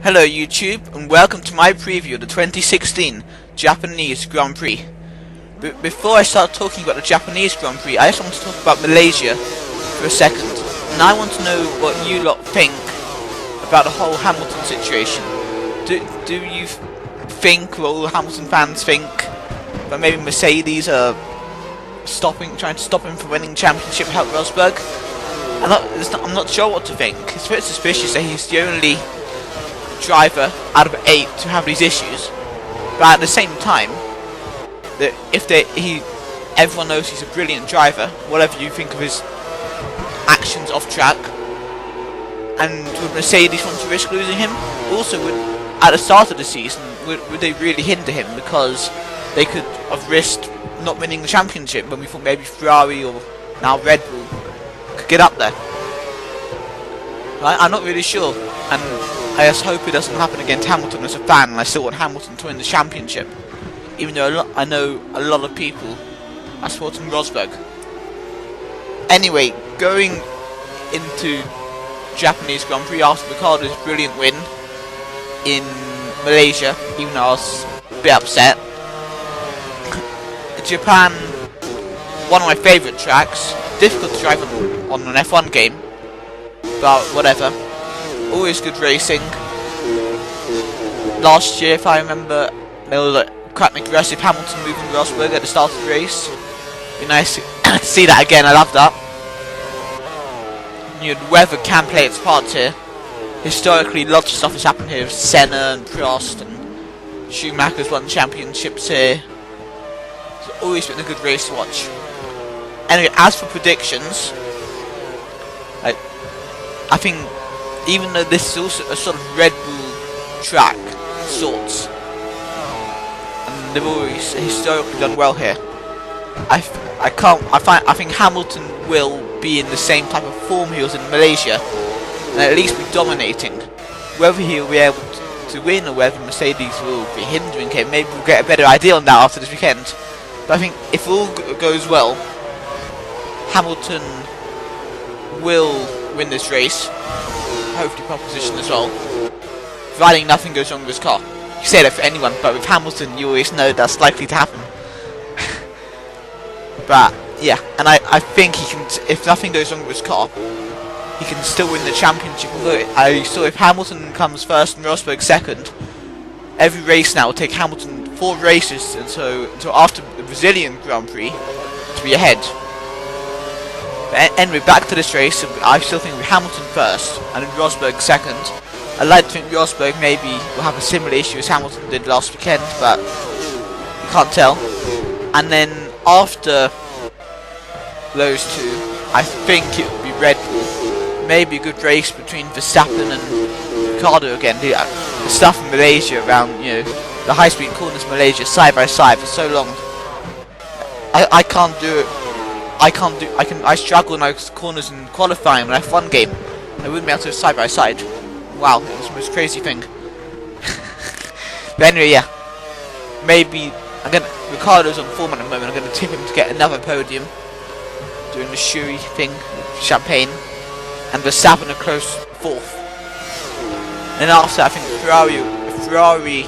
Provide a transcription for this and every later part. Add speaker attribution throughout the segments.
Speaker 1: Hello YouTube, and welcome to my preview of the 2016 Japanese Grand Prix. Before I start talking about the Japanese Grand Prix, I just want to talk about Malaysia for a second. And I want to know what you lot think about the whole Hamilton situation. Do you think, or all Hamilton fans think, that maybe Mercedes are trying to stop him from winning the championship at Rosberg? I'm not sure what to think. It's a bit suspicious that he's the only driver out of 8 to have these issues, but at the same time, that everyone knows he's a brilliant driver, whatever you think of his actions off track. And would Mercedes want to risk losing him? Also, at the start of the season, would they really hinder him, because they could have risked not winning the championship when we thought maybe Ferrari or now Red Bull could get up there? I'm not really sure, and I just hope it doesn't happen against Hamilton as a fan, and I still want Hamilton to win the championship, even though I know a lot of people are supporting Rosberg. Anyway, going into Japanese Grand Prix after Ricciardo's brilliant win in Malaysia, even though I was a bit upset. Japan, one of my favourite tracks, difficult to drive on an F1 game, but whatever. Always good racing. Last year, if I remember, there was quite an aggressive Hamilton moving Rosberg at the start of the race. Be nice to see that again. I love that. The weather can play its part here. Historically, lots of stuff has happened here with Senna and Prost, and Schumacher's won championships here. It's always been a good race to watch. Anyway, as for predictions, I think, even though this is also a sort of Red Bull track, sorts, and they've always historically done well here, I think Hamilton will be in the same type of form he was in Malaysia, and at least be dominating. Whether he'll be able to win or whether Mercedes will be hindering him, maybe we'll get a better idea on that after this weekend. But I think if all goes well, Hamilton will win this race, hopefully pole position as well, providing nothing goes wrong with his car. You say that for anyone, but with Hamilton you always know that's likely to happen. But yeah, and I think he can, if nothing goes wrong with his car, he can still win the championship. Although I saw if Hamilton comes first and Rosberg second, every race now will take Hamilton 4 races until after the Brazilian Grand Prix to be ahead. But anyway, back to this race. I still think with Hamilton first and then Rosberg second. I'd like to think Rosberg maybe will have a similar issue as Hamilton did last weekend, but you can't tell. And then after those two, I think it will be Red Bull. Maybe a good race between Verstappen and Ricciardo again. The stuff in Malaysia around, the high-speed corners in Malaysia side by side for so long. I can't do it. I struggle in those corners in qualifying when F1 game. I wouldn't be able to side by side. Wow, it was the most crazy thing. But anyway, yeah. Maybe Ricciardo's on form at the moment. I'm gonna tip him to get another podium, doing the shoey thing, champagne, and Verstappen a close 4th. And after, I think Ferrari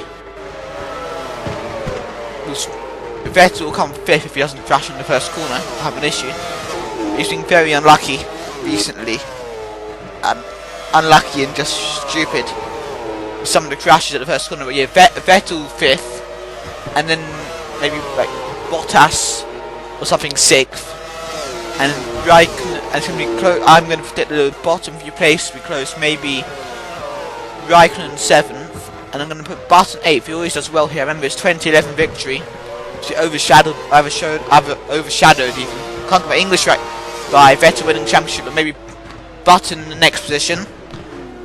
Speaker 1: Vettel will come 5th if he doesn't crash in the first corner. Have an issue. He's been very unlucky recently, and unlucky and just stupid with some of the crashes at the first corner. But yeah, Vettel 5th, and then maybe like Bottas or something 6th, and Raikkonen. And it's gonna be close. I'm going to predict the bottom few places to be close. Maybe Raikkonen 7th, and I'm going to put Button 8th. He always does well here. I remember his 2011 victory. She overshadowed even, can't get my English right, by Vettel winning the championship, but maybe Button in the next position,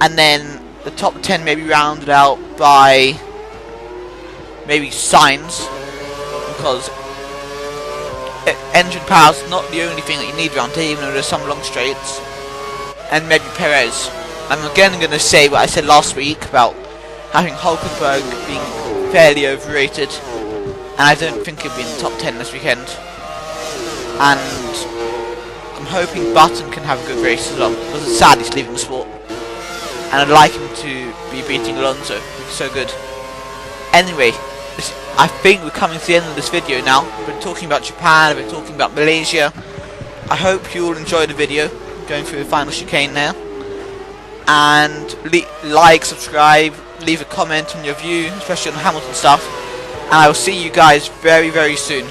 Speaker 1: and then the top 10 maybe rounded out by maybe Sainz, because engine power is not the only thing that you need around here, even though there's some long straights, and maybe Perez. I'm again going to say what I said last week about having Hulkenberg being fairly overrated, and I don't think he'll be in the top 10 this weekend. And I'm hoping Button can have a good race as well, because it's sad he's leaving the sport. and I'd like him to be beating Alonso. He's so good. Anyway, I think we're coming to the end of this video now. We've been talking about Japan, we've been talking about Malaysia. I hope you all enjoyed the video, going through the final chicane now. And like, subscribe, leave a comment on your view, especially on the Hamilton stuff. And I will see you guys very, very soon.